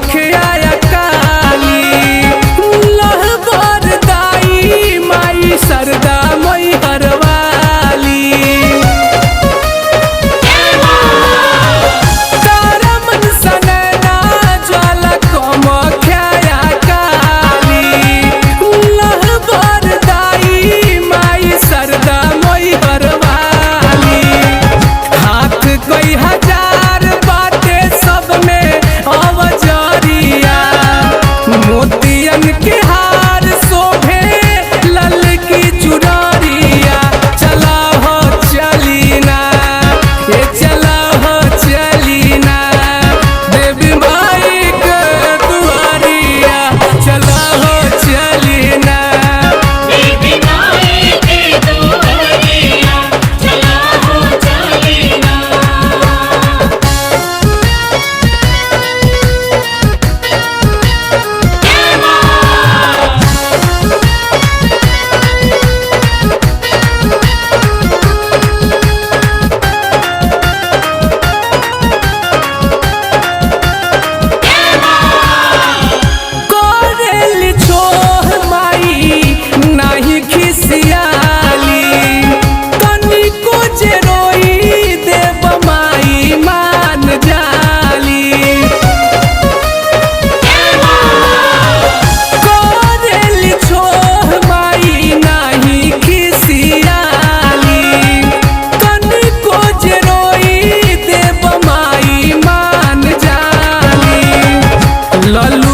कमखिया काली लहबर दाई माई सरदा मई हरवाली तारा मन सनैना ज्वाला कमखिया काली लहबर दाई माई सरदा मई हरवाली हाथ कोई हजार बाटे सब में अवजरिया मोतियन के हार शोभे लल की चुनरिया चला हो चलीना ये चला हो चलीना देवी माई के दुआरिया चला हो चलीना देवी माई के दुआरिया चला हो चलीना। करेली छोह माई नाही खिसियाली तनिको जे रोई देव माई मान जाली करेली छोह माई नाही खिसियाली तनिको जे रोई देव माई मान जाली लल्लू